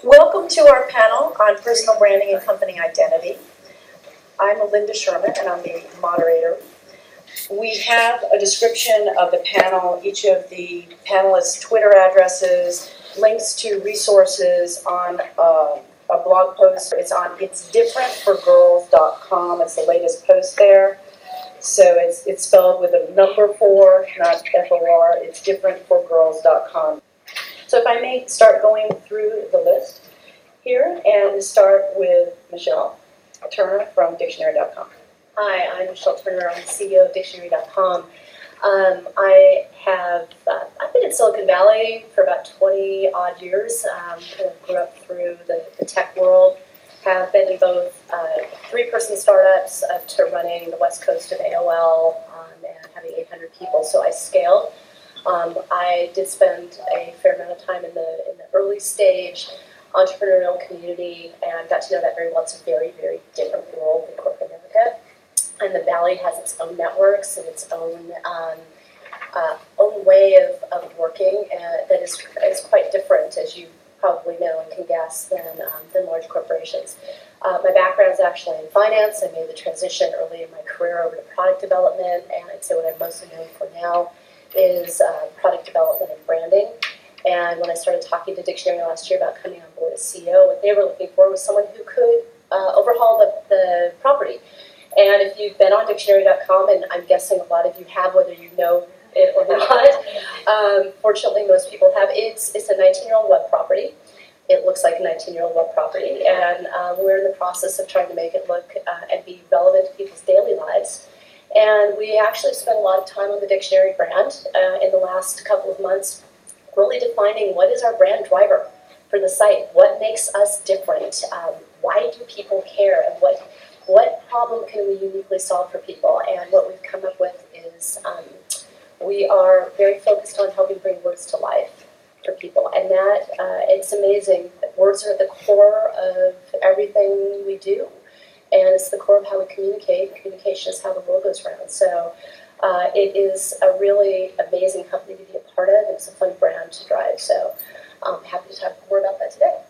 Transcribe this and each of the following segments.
Welcome to our panel on personal branding and company identity. I'm Linda Sherman, and I'm the moderator. We have a description of the panel, each of the panelists' Twitter addresses, links to resources on a blog post. It's on itsdifferentforgirls.com. It's the latest post there. So it's spelled with a number 4, not F-O-R. It's differentforgirls.com. So if I may start going through the list here and start with Michelle Turner from dictionary.com. Hi, I'm Michelle Turner. I'm the CEO of dictionary.com. I've been in Silicon Valley for about 20 odd years. Kind of grew up through the tech world. Have been in both 3-person startups up to running the west coast of AOL and having 800 people. So I scaled. I did spend a fair amount of time in the early stage entrepreneurial community and got to know that very well. It's a very, very different world than corporate America. And the Valley has its own networks and its own way of working that is quite different, as you probably know and can guess, than large corporations. My background is actually in finance. I made the transition early in my career over to product development, and I'd say what I'm mostly known for now is product development and branding. And when I started talking to Dictionary last year about coming on board as CEO, what they were looking for was someone who could overhaul the property. And if you've been on dictionary.com, and I'm guessing a lot of you have, whether you know it or not, fortunately most people have, it's a 19-year-old web property. It looks like a 19-year-old web property, and we're in the process of trying to make it look and be relevant to people's daily lives. And we actually spent a lot of time on the Dictionary brand in the last couple of months, really defining what is our brand driver for the site, what makes us different, why do people care, and what problem can we uniquely solve for people. And what we've come up with is we are very focused on helping bring words to life for people. And that, it's amazing. Words are at the core of everything we do. And it's the core of how we communicate. Communication is how the world goes round. So it is a really amazing company to be a part of. It's a fun brand to drive. So I'm happy to talk more about that today.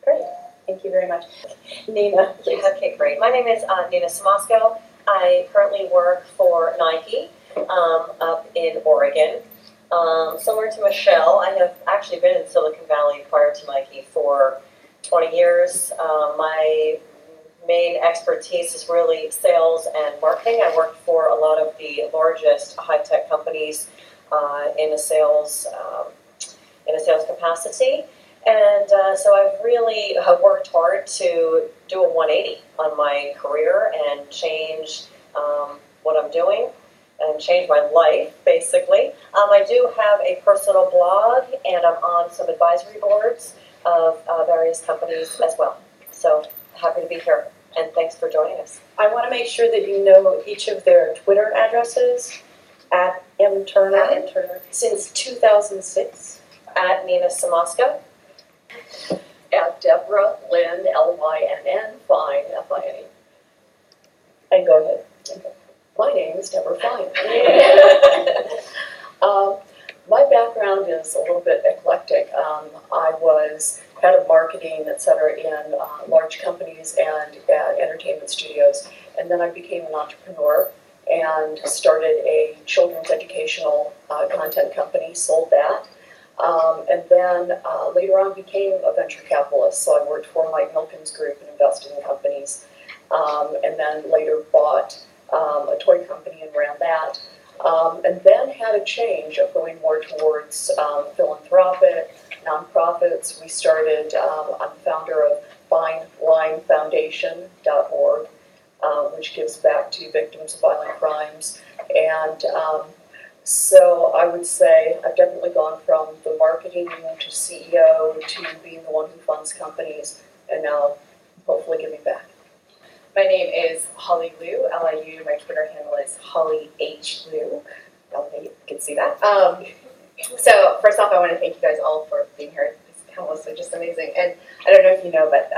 Great. Thank you very much. Nina, please. Okay, great. My name is Nina Samasco. I currently work for Nike up in Oregon. Similar to Michelle, I have actually been in Silicon Valley prior to Nike for 20 years. My main expertise is really sales and marketing. I worked for a lot of the largest high-tech companies in a sales capacity. And so I've really worked hard to do a 180 on my career and change what I'm doing and change my life, basically. I do have a personal blog, and I'm on some advisory boards of various companies as well. So happy to be here, and thanks for joining us. I want to make sure that you know each of their Twitter addresses, at M. Turner, At M. Turner. Since 2006. At Nina Samasco. At Deborah Lynn, Lynn, Fine, Fine. And go ahead. My name is Deborah Fine. My background is a little bit eclectic. I was head of marketing, et cetera, in large companies and at entertainment studios. And then I became an entrepreneur and started a children's educational content company, sold that. And then later on became a venture capitalist. So I worked for Mike Milken's group and invested in companies. And then later bought a toy company and ran that. And then had a change of going more towards philanthropic, nonprofits. We started, I'm the founder of FineLineFoundation.org, which gives back to victims of violent crimes. And so I would say I've definitely gone from the marketing to CEO to being the one who funds companies, and now hopefully giving back. My name is Holly Liu, L-I-U. My Twitter handle is Holly H. Liu. You can see that. So first off, I want to thank you guys all for being here. This panel is just amazing. And I don't know if you know, but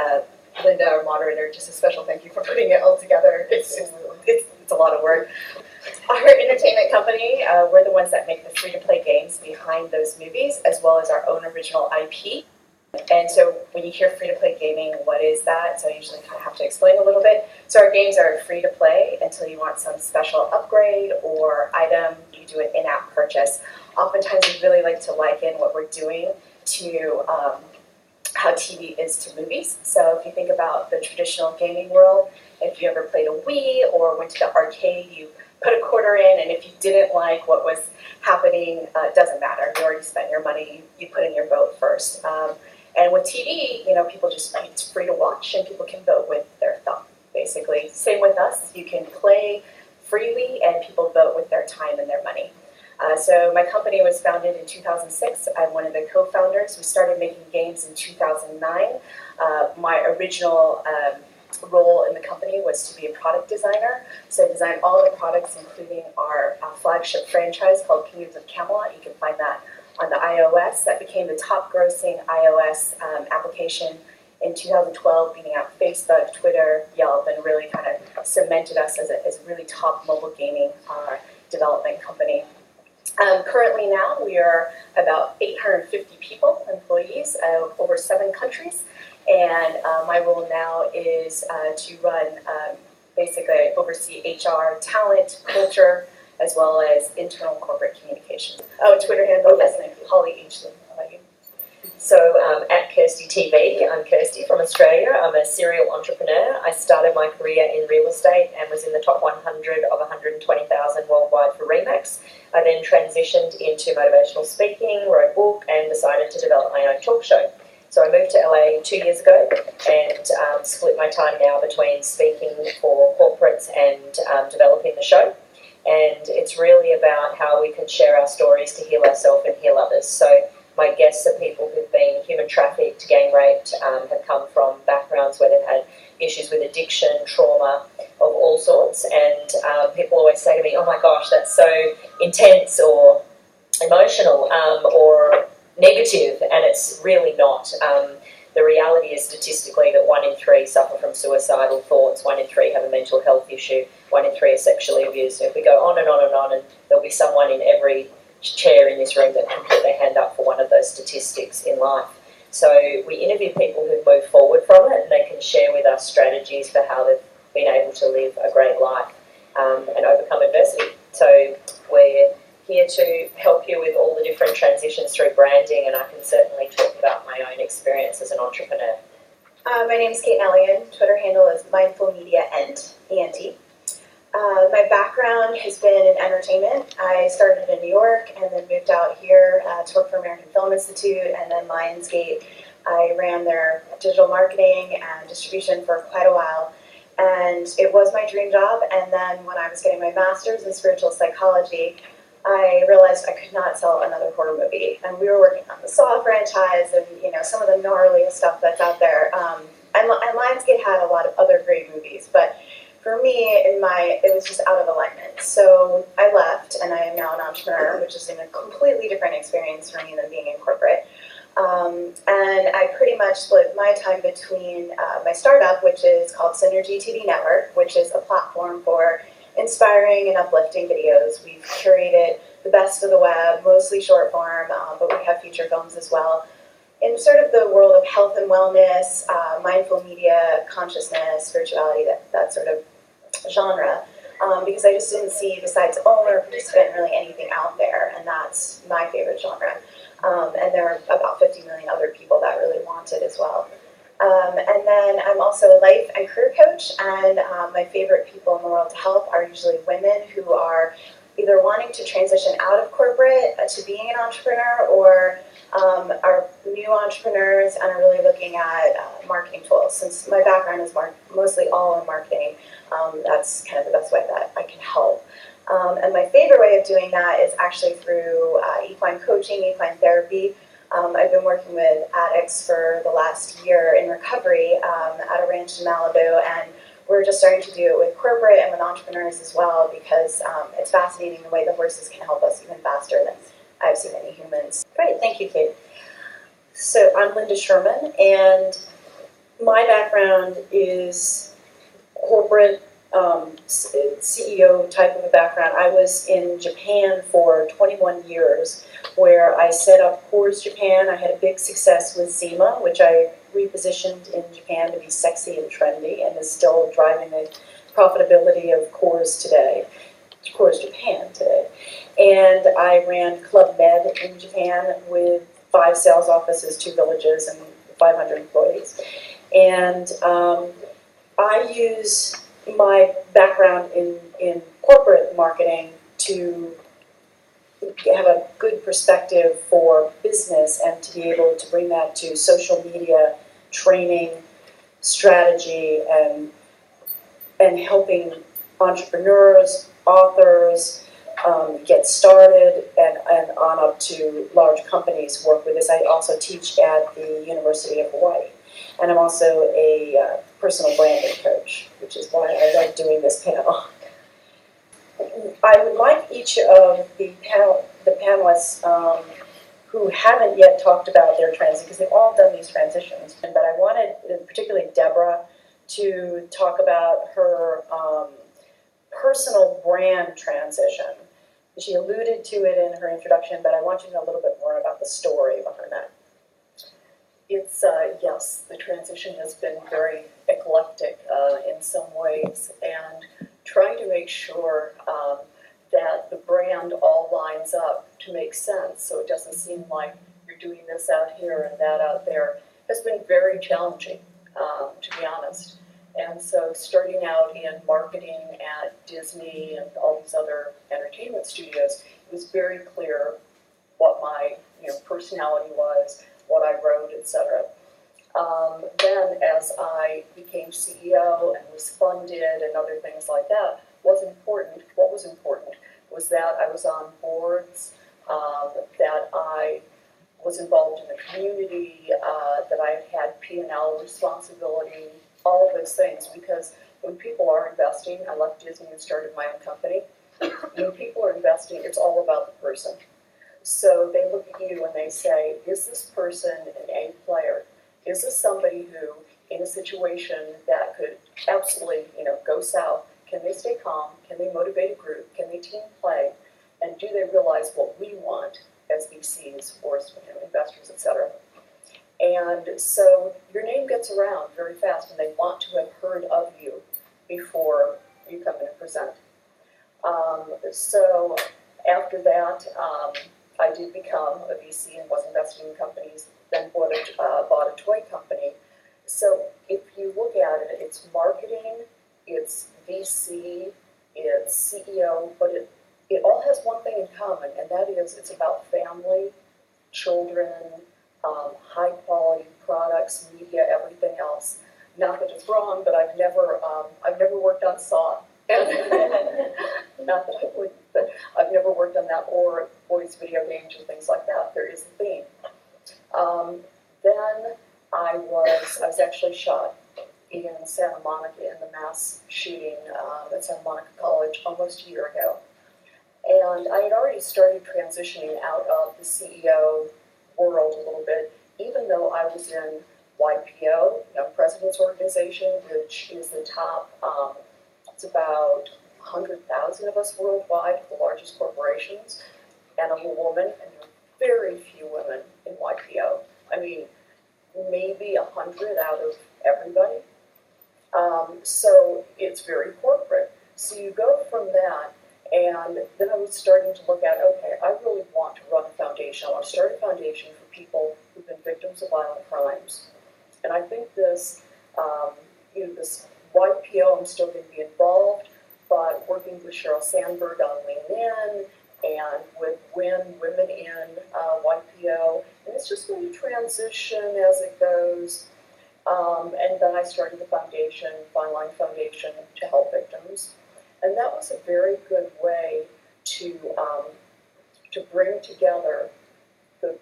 Linda, our moderator, just a special thank you for putting it all together. It's a lot of work. Our entertainment company, we're the ones that make the free-to-play games behind those movies, as well as our own original IP. And so when you hear free-to-play gaming, what is that? So I usually kind of have to explain a little bit. So our games are free to play until you want some special upgrade or item. You do an in-app purchase. Oftentimes we really like to liken what we're doing to how TV is to movies. So if you think about the traditional gaming world, if you ever played a Wii or went to the arcade, you put a quarter in, and if you didn't like what was happening, it doesn't matter. You already spent your money. You put in your vote first. And with TV, people just, it's free to watch, and people can vote with their thumb, basically. Same with us. You can play freely, and people vote with their time and their money. So my company was founded in 2006. I'm one of the co-founders. We started making games in 2009. My original role in the company was to be a product designer. So I designed all the products, including our flagship franchise called Kingdoms of Camelot. You can find that on the iOS. That became the top grossing iOS application in 2012, beating out Facebook, Twitter, Yelp, and really kind of cemented us as a really top mobile gaming development company. Currently now, we are about 850 people, employees, over 7 countries. And my role now is to run, basically oversee HR, talent, culture, as well as internal corporate communications. Oh, Twitter handle, yes, Holly H. How about you? So at Kirsty TV, I'm Kirsty from Australia. I'm a serial entrepreneur. I started my career in real estate and was in the top 100 of 120,000 worldwide for Remax. I then transitioned into motivational speaking, wrote a book, and decided to develop my own talk show. So I moved to LA 2 years ago and split my time now between speaking for corporates and developing the show. And it's really about how we can share our stories to heal ourselves and heal others. So my guests are people who've been human trafficked, gang raped, have come from backgrounds where they've had issues with addiction, trauma of all sorts. And people always say to me, oh my gosh, that's so intense or emotional or negative, and it's really not. The reality is statistically that 1 in 3 suffer from suicidal thoughts, 1 in 3 have a mental health issue, 1 in 3 are sexually abused. And if we go on and on and on, and there'll be someone in every chair in this room that can put their hand up for one of those statistics in life. So we interview people who've moved forward from it, and they can share with us strategies for how they've been able to live a great life and overcome adversity. So we're here to help you with all the different transitions through branding, and I can certainly talk about my own experience as an entrepreneur. My name is Kate Nellian. Twitter handle is Mindful Media ENT, E-N-T. My background has been in entertainment. I started in New York and then moved out here to work for American Film Institute and then Lionsgate. I ran their digital marketing and distribution for quite a while, and it was my dream job. And then when I was getting my master's in spiritual psychology, I realized I could not sell another horror movie. And we were working on the Saw franchise and some of the gnarliest stuff that's out there. And Lionsgate had a lot of other great movies, but for me, it was just out of alignment. So I left, and I am now an entrepreneur, which is a completely different experience for me than being in corporate. And I pretty much split my time between my startup, which is called Synergy TV Network, which is a platform for inspiring and uplifting videos. We've curated the best of the web, mostly short form, but we have feature films as well. In sort of the world of health and wellness, mindful media, consciousness, spirituality, that sort of genre, because I just didn't see, besides owner, participant, really anything out there, and that's my favorite genre. And there are about 50 million other people that really want it as well. And then I'm also a life and career coach, and my favorite people in the world to help are usually women who are either wanting to transition out of corporate to being an entrepreneur, or are new entrepreneurs and are really looking at marketing tools. Since my background is mostly all in marketing, that's kind of the best way that I can help. And my favorite way of doing that is actually through equine coaching, equine therapy. I've been working with addicts for the last year in recovery at a ranch in Malibu, and we're just starting to do it with corporate and with entrepreneurs as well, because it's fascinating the way the horses can help us even faster than I've seen any humans. Great, thank you, Kate. So I'm Linda Sherman, and my background is corporate CEO type of a background. I was in Japan for 21 years, where I set up Coors Japan. I had a big success with Zima, which I repositioned in Japan to be sexy and trendy, and is still driving the profitability of Coors today, Coors Japan today. And I ran Club Med in Japan with 5 sales offices, 2 villages, and 500 employees. And I use my background in corporate marketing to have a good perspective for business and to be able to bring that to social media, training, strategy, and helping entrepreneurs, authors, get started and on up to large companies work with this. I also teach at the University of Hawaii. And I'm also a personal branding coach, which is why I love doing this panel. I would like each of the panelists who haven't yet talked about their transition, because they've all done these transitions, but I wanted, particularly Deborah, to talk about her personal brand transition. She alluded to it in her introduction, but I want you to know a little bit more about the story behind that. It's, yes, the transition has been very eclectic in some ways, and trying to make sure that the brand all lines up to make sense, so it doesn't seem like you're doing this out here and that out there, has been very challenging, to be honest. And so starting out in marketing at Disney and all these other entertainment studios, it was very clear what my personality was, what I wrote, etc. Then as I became CEO and was funded and other things like that, what was important was that I was on boards, that I was involved in the community, that I had P&L responsibility, all of those things, because when people are investing, I left Disney and started my own company. When people are investing, it's all about the person. So they look at you and they say, is this person an A player? Is this somebody who, in a situation that could absolutely, go south, can they stay calm? Can they motivate a group? Can they team play? And do they realize what we want as VCs or investors, etc.? And so your name gets around very fast, and they want to have heard of you before you come in and present. So after that, I did become a VC and was investing in companies, then bought a toy company. So if you look at it, it's marketing, it's VC, it's CEO, but it all has one thing in common, and that is it's about family, children, high quality products, media, everything else. Not that it's wrong, but I've never worked on Saw. Not that I would, but I've never worked on that or boys' video games and things like that. There is a theme. Then I was actually shot in Santa Monica in the mass shooting at Santa Monica College almost a year ago. And I had already started transitioning out of the CEO world a little bit, even though I was in YPO, Young Presidents Organization, which is the top, it's about 100,000 of us worldwide, the largest corporations, and I'm a woman, and there are very few women in YPO. I mean, maybe 100 out of everybody. So it's very corporate. So you go from that, and then I was starting to look at, okay, I really want to run a foundation. I want to start a foundation for people who've been victims of violent crimes. And I think this, this YPO, I'm still going to be involved, but working with Sheryl Sandberg on Lean In and with Women in YPO, and it's just going to transition as it goes. And then I started the foundation, Fine Line Foundation, to help victims. And that was a very good way to bring together the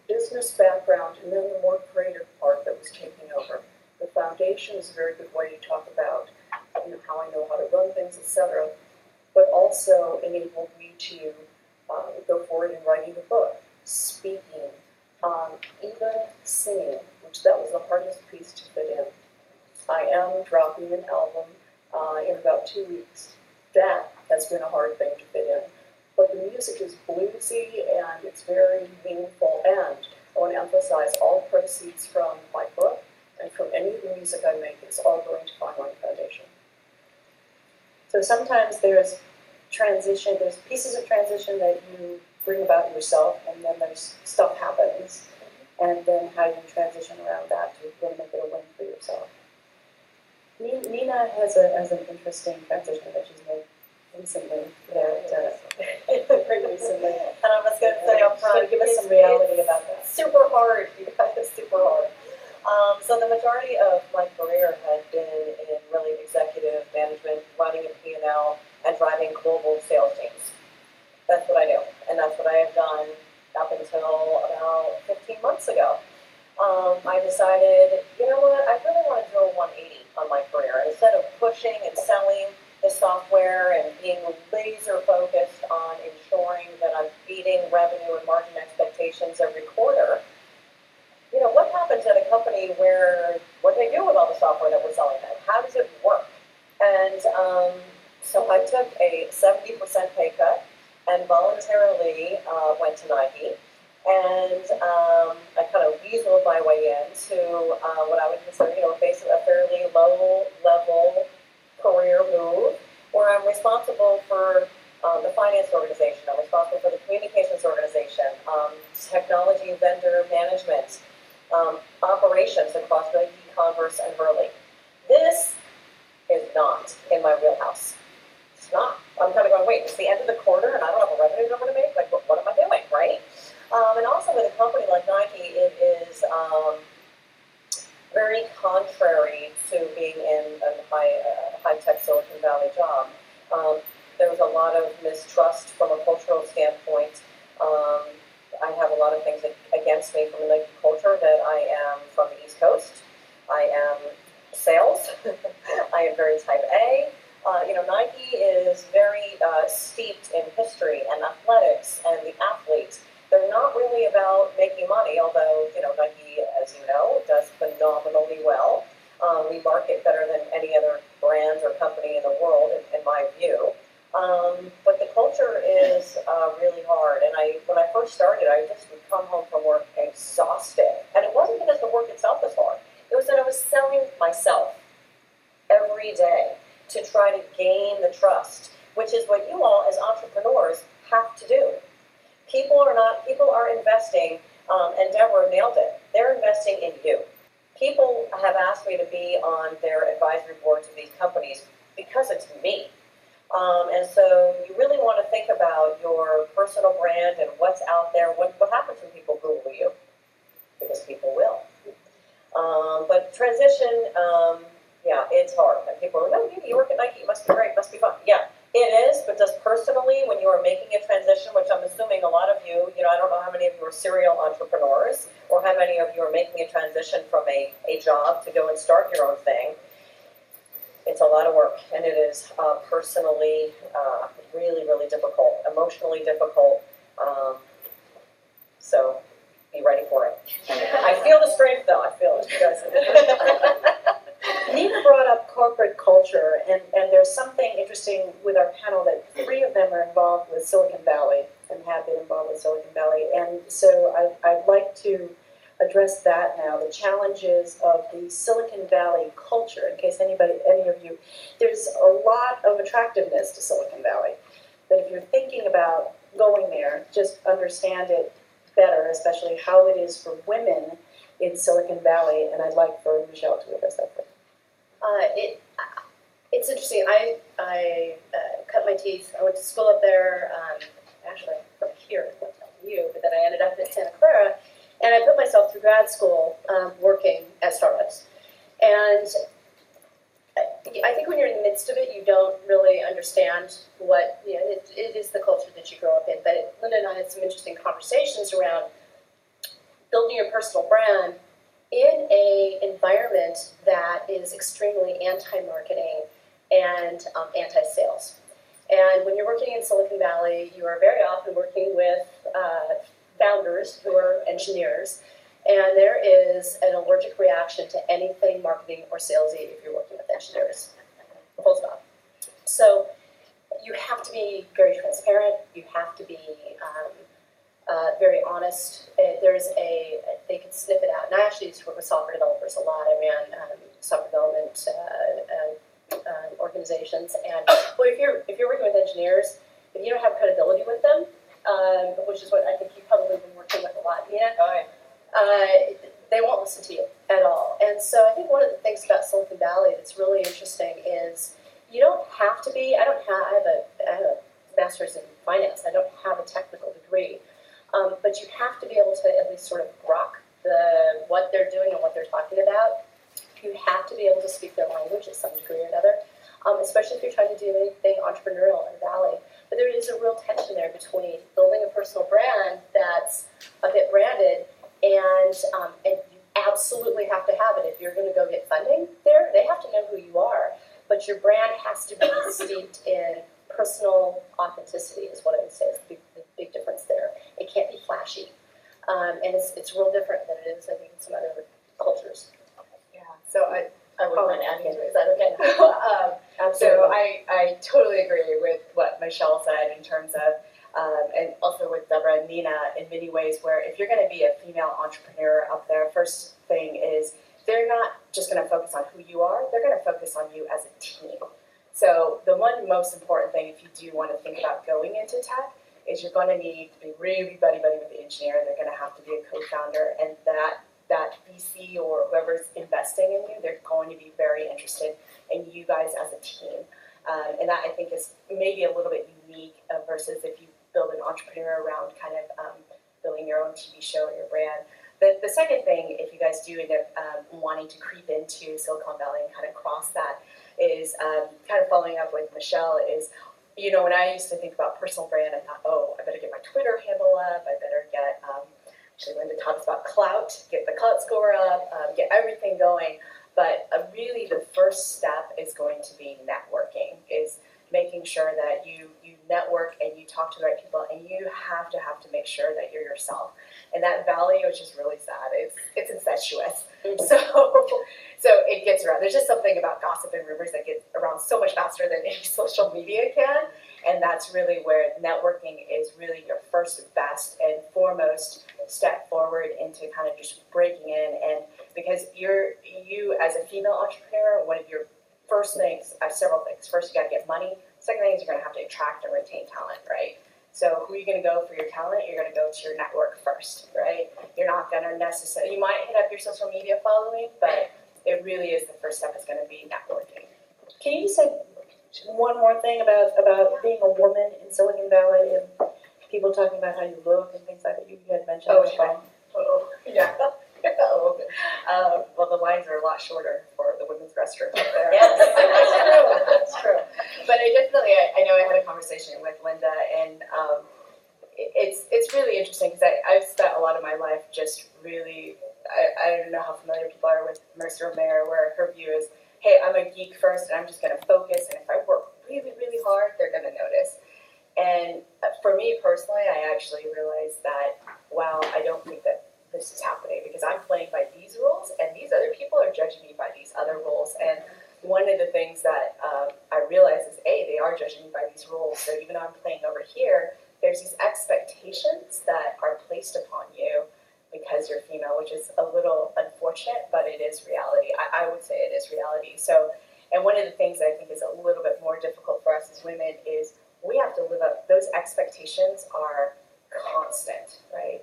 business background and then the more creative part that was taking over. The foundation is a very good way to talk about how I know how to run things, etc., but also enabled me to go forward in writing a book, speaking, even singing, which that was the hardest piece to fit in. I am dropping an album in about 2 weeks. That has been a hard thing to fit in. But the music is bluesy and it's very meaningful. And I want to emphasize all proceeds from my book and from any of the music I make is all going to Fine Line Foundation. So sometimes there's transition, there's pieces of transition that you bring about yourself, and then there's stuff happens, and then how you transition around that to really make it a win for yourself. Nina has an interesting transition that she's made recently, very recently. And I was going to say up front, Give us some reality about that. Super hard, you guys, it's super hard. So the majority of my career has been in really executive management, running a P&L, and driving global sales teams. That's what I do, and that's what I have done up until about 15 months ago. I decided, you know what, I really want to do a 180 on my career. Instead of pushing and selling the software and being laser focused on ensuring that I'm beating revenue and margin expectations every quarter, you know, what happens at a company where, what do they do with all the software that we're selling them? How does it work? And so I took a 70% pay cut and voluntarily went to Nike. And I kind of weaseled my way into what I would consider, you know, basically a fairly low-level career move, where I'm responsible for the finance organization, I'm responsible for the communications organization, technology vendor management, operations across the e-commerce and Hurley. This is not in my wheelhouse. It's not. I'm kind of going, wait, it's the end of the quarter and I don't have a revenue number to make? Like, what am I doing, right? And also with a company like Nike, it is very contrary to being in a high-tech Silicon Valley job. There's a lot of mistrust from a cultural standpoint. I have a lot of things against me from the Nike culture that I am from the East Coast. I am sales. I am very type A. You know, Nike is very steeped in history and athletics and the athletes. They're not really about making money, although, you know, Nike, as you know, does phenomenally well. We market better than any other brand or company in the world, in my view. But the culture is really hard. And when I first started, I just would come home from work exhausted. And it wasn't because the work itself was hard. It was that I was selling myself every day to try to gain the trust, which is what you all as entrepreneurs have to do. People are investing, and Deborah nailed it. They're investing in you. People have asked me to be on their advisory boards of these companies because it's me. And so you really want to think about your personal brand and what's out there. What happens when people Google you? Because people will. But transition, yeah, it's hard. And people are like, no, you work at Nike, it must be great, it must be fun. Yeah, it is, but just personally, when you are making a transition, which I'm assuming a lot of you, I don't know how many of you are serial entrepreneurs, or how many of you are making a transition from a job to go and start your own thing. It's a lot of work, and it is personally really, really difficult, emotionally difficult. So be ready for it. I feel the strength, though. I feel it. You guys. Nina brought up corporate culture, and there's something interesting with our panel that 3 of them are involved with Silicon Valley and have been involved with Silicon Valley. And so I'd like to address that now, the challenges of the Silicon Valley culture, in case any of you, there's a lot of attractiveness to Silicon Valley. But if you're thinking about going there, just understand it better, especially how it is for women in Silicon Valley, and I'd like for Michelle to address that first. It's interesting. I cut my teeth. I went to school up there, actually from here, I'm not telling you, but then I ended up in Santa Clara, and I put myself through grad school working at startups. And I think when you're in the midst of it, you don't really understand what, it is the culture that you grow up in. But Linda and I had some interesting conversations around building your personal brand in an environment that is extremely anti-marketing and anti-sales. And when you're working in Silicon Valley, you are very often working with founders who are engineers, and there is an allergic reaction to anything marketing or salesy if you're working with engineers. full stop. So you have to be very transparent. You have to be very honest. They can sniff it out. And I actually used to work with software developers a lot. I ran software development organizations. And well, if you're working with engineers, if you don't have credibility with them, which is what I think you've probably been working with a lot, Nina, they won't listen to you at all. And so I think one of the things about Silicon Valley that's really interesting is you don't have to be. I have a master's in finance. I don't have a technical degree, but you have to be able to at least sort of grok what they're doing and what they're talking about. You have to be able to speak their language at some degree or another, especially if you're trying to do anything entrepreneurial in Valley. But there is a real tension there between building a personal brand that's a bit branded, and you absolutely have to have it. If you're going to go get funding there, they have to know who you are. But your brand has to be steeped in personal authenticity, is what I would say is the big difference there. It can't be flashy. And it's real different than it is, I think, in some other cultures. Yeah, so I wouldn't mind adding to it. Is that okay? Absolutely. So I totally agree with what Michelle said in terms of, and also with Deborah and Nina in many ways, where if you're going to be a female entrepreneur out there, first thing is they're not just going to focus on who you are, they're going to focus on you as a team. So the one most important thing, if you do want to think about going into tech, is you're going to need to be really buddy-buddy with the engineer. They're going to have to be a co-founder, and that VC or whoever's investing in you, they're going to be very interested in you guys as a team. And that, I think, is maybe a little bit unique versus if you build an entrepreneur around kind of building your own TV show or your brand. The second thing, if you guys do end up wanting to creep into Silicon Valley and kind of cross that, is kind of following up with Michelle, is, you know, when I used to think about personal brand, I thought, oh, I better get my Twitter handle up, I better get, actually Linda talks about clout, get the clout score up, get everything going. But really the first step is going to be networking, is making sure that you network and you talk to the right people, and you have to make sure that you're yourself. And that valley, which is really sad, it's incestuous. So it gets around. There's just something about gossip and rumors that get around so much faster than any social media can. And that's really where networking is really your first, best, and foremost step forward into kind of just breaking in. And because you as a female entrepreneur, one of your first things, several things. First, you got to get money. Second thing is you're going to have to attract and retain talent, right? So who are you going to go for your talent? You're going to go to your network first, right? You're not going to necessarily, you might hit up your social media following, but it really is the first step is going to be networking. Can you just say one more thing about being a woman in Silicon Valley and people talking about how you look and things like that? You had mentioned. Yeah. Well, the lines are a lot shorter for the women's restroom up there. Yes. That's true. But I know I had a conversation with Linda, and it's really interesting because I've spent a lot of my life just really, I don't know how familiar people are with Mercer Mayer, where her view is, hey, I'm a geek first, and I'm just going to focus, and if I work really, really hard, they're going to notice. And for me personally, I actually realized that, wow, I don't think that this is happening because I'm playing by these rules, and these other people are judging me by these other rules. And one of the things that I realize is, they are judging me by these rules. So even though I'm playing over here, there's these expectations that are placed upon you because you're female, which is a little unfortunate, but it is reality. I would say it is reality. So, and one of the things that I think is a little bit more difficult for us as women is we have to live up, those expectations are constant, right?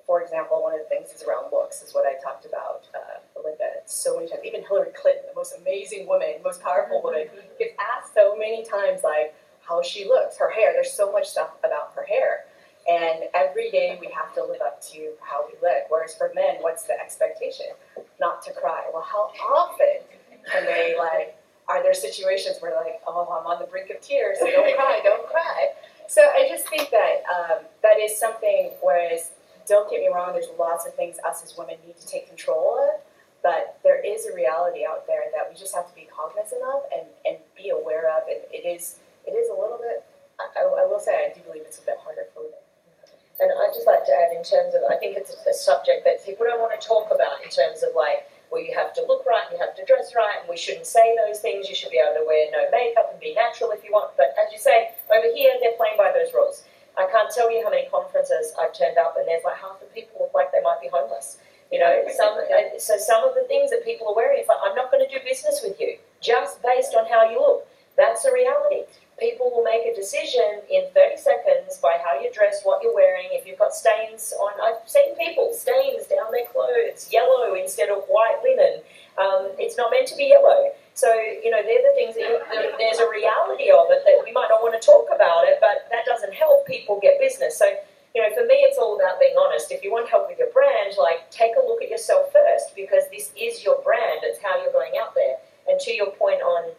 For example, one of the things is around looks, is what I talked about, Linda, so many times. Even Hillary Clinton, the most amazing woman, most powerful woman, gets asked so many times, like, how she looks, her hair. There's so much stuff about her hair. And every day we have to live up to how we look. Whereas for men, what's the expectation? Not to cry. Well, how often can they, are there situations where, oh, I'm on the brink of tears, so don't cry, don't cry. So I just think that that is something, whereas, don't get me wrong, there's lots of things us as women need to take control of, but there is a reality out there that we just have to be cognizant of and be aware of, and it is a little bit, I will say, I do believe it's a bit harder for women. And I'd just like to add, in terms of, I think it's a subject that people don't want to talk about in terms of well, you have to look right, you have to dress right, and we shouldn't say those things. You should be able to wear no makeup and be natural if you want. But as you say, over here, they're playing by those rules. I can't tell you how many conferences I've turned up and there's like half the people look like they might be homeless. You know, so some of the things that people are wearing, it's like, I'm not going to do business with you just based on how you look. That's a reality. People will make a decision in 30 seconds by how you dress, what you're wearing. If you've got stains on, I've seen people stains down their clothes, yellow instead of white linen. It's not meant to be yellow. So, you know, they're the things that there's a reality of it that we might not want to talk about it, but that doesn't help people get business. So, you know, for me, it's all about being honest. If you want help with your brand, like, take a look at yourself first, because this is your brand. It's how you're going out there. And to your point on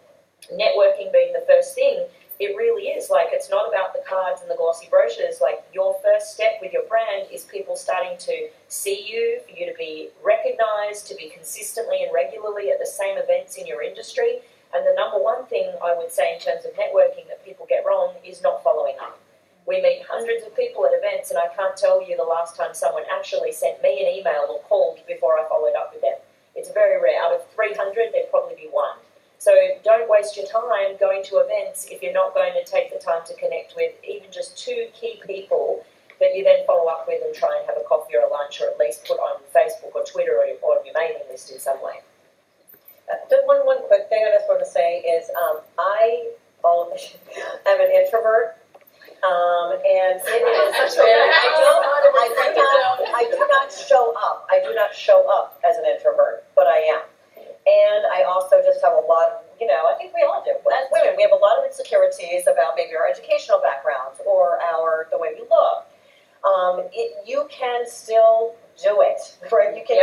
networking being the first thing, it really is. Like, it's not about the cards and the glossy brochures. Like, your first step with your brand is people starting to see you, for you to be recognized, to be consistently and regularly at the same events in your industry. And the number one thing I would say in terms of networking that people get wrong is not following up. We meet hundreds of people at events, and I can't tell you the last time someone actually sent me an email or called before I followed up with them. It's very rare. Out of 300, there'd probably be one. So don't waste your time going to events if you're not going to take the time to connect with even just 2 key people that you then follow up with and try and have a coffee or a lunch, or at least put on Facebook or Twitter or your mailing list in some way. Just one quick thing I just want to say is I am an introvert. And it is very, I do not show up. I do not show up as an introvert, but I am. And I also just have a lot of, you know, I think we all do. As women, we have a lot of insecurities about maybe our educational backgrounds or the way we look. You can still do it, right? You can.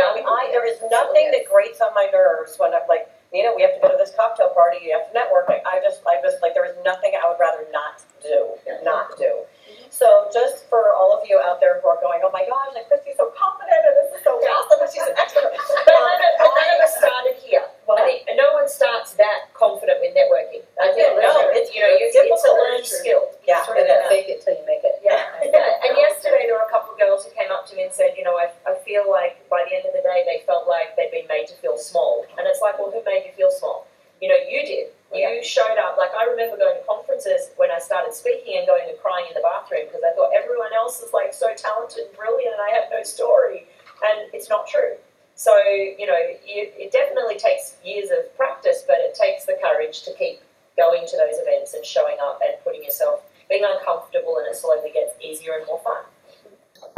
There is nothing that grates on my nerves when I'm like, you know, we have to go to this cocktail party. You have to network. I just like, there is nothing I would rather not do. So just for all of you out there who are going, oh my gosh, like Christy's so confident and this is so awesome and she's an expert. But none of us started here. I think no one starts that confident with networking. It's a learned skill. Yeah, it is. Fake it till you make it. Yeah. And yesterday there were a couple of girls who came up to me and said, you know, I feel like by the end of the day they felt like they'd been made to feel small. And it's like, well, who made you feel small? You know, you did. You showed up. Like, I remember going to conferences when I started speaking and going and crying in the bathroom because I thought everyone else is like so talented and brilliant and I have no story. And it's not true. So, you know, it definitely takes years of practice, but it takes the courage to keep going to those events and showing up and putting yourself, being uncomfortable, and it slowly gets easier and more fun.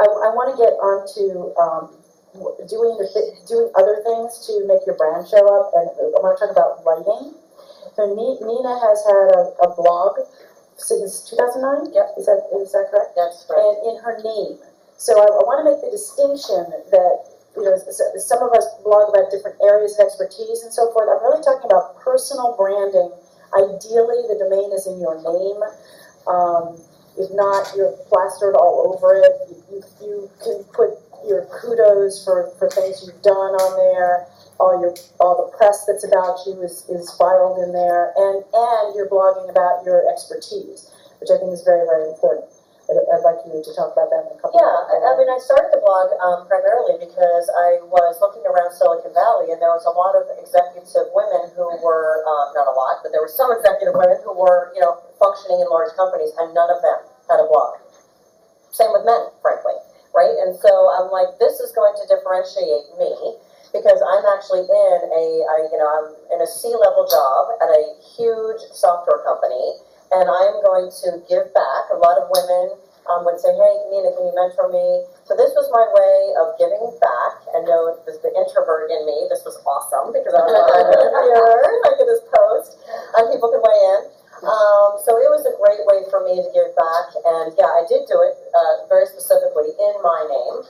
I want to get on to doing other things to make your brand show up, and I want to talk about writing. So Nina has had a blog since 2009. Yep. Is that correct? That's right. And in her name. So I want to make the distinction that, you know, some of us blog about different areas of expertise and so forth. I'm really talking about personal branding. Ideally, the domain is in your name. If not, you're plastered all over it. You can put your kudos for things you've done on there. All the press that's about you is filed in there, and you're blogging about your expertise, which I think is very, very important. I'd like you to talk about that in a couple of minutes. I mean, I started the blog primarily because I was looking around Silicon Valley, and there was a lot of executive women who were, not a lot, but there were some executive women who were, you know, functioning in large companies, and none of them had a blog. Same with men, frankly, right? And so I'm like, this is going to differentiate me, because I'm actually I'm in a C-level job at a huge software company, and I'm going to give back. A lot of women would say, hey, Nina, can you mentor me? So this was my way of giving back, and know this the introvert in me. This was awesome, because I was like, I could just post, and people could weigh in. So it was a great way for me to give back, and yeah, I did do it very specifically in my name.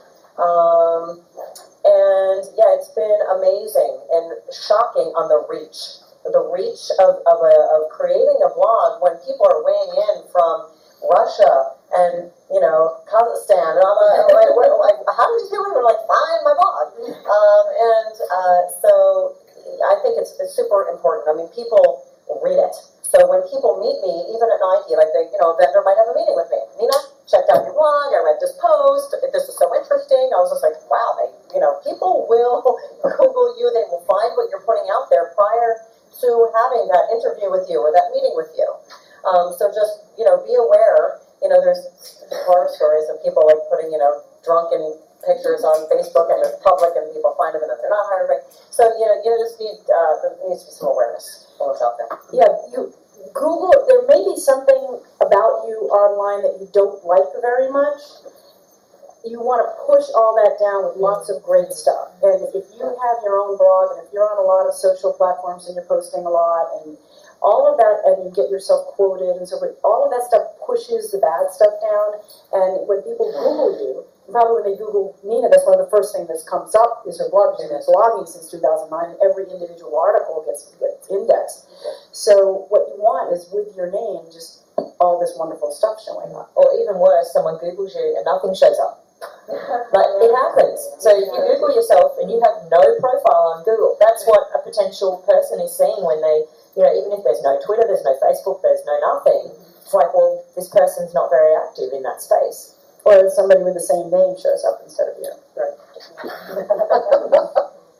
And yeah, it's been amazing and shocking on the reach of creating a blog when people are weighing in from Russia and, you know, Kazakhstan, and I'm like, how did you do it? Like, find my blog. So I think it's super important. I mean, people read it. So when people meet me, even at Nike, like a vendor might have a meeting with me. Nina, checked out your blog, I read this post, this is so interesting. I was just like, wow, people will Google you, they will find what you're putting out there prior to having that interview with you or that meeting with you. So just, be aware, there's horror stories of people like putting, drunken pictures on Facebook and it's public and people find them and they're not hiring. So, you just need, there needs to be some awareness of what's out there. Yeah, Google, there may be something about you online that you don't like very much. You want to push all that down with lots of great stuff. And if you have your own blog, and if you're on a lot of social platforms and you're posting a lot, and all of that, and you get yourself quoted and so forth, all of that stuff pushes the bad stuff down. And when people Google you, probably when they Google Nina, that's one of the first things that comes up is her blog. She's been blogging since 2009, and every individual article gets indexed. So what you want is with your name, just all this wonderful stuff showing up. Or even worse, someone Googles you and nothing shows up. But it happens. So if you Google yourself and you have no profile on Google, that's what a potential person is seeing when they, even if there's no Twitter, there's no Facebook, there's no nothing, it's like, well, this person's not very active in that space. Or somebody with the same name shows up instead of you. Right.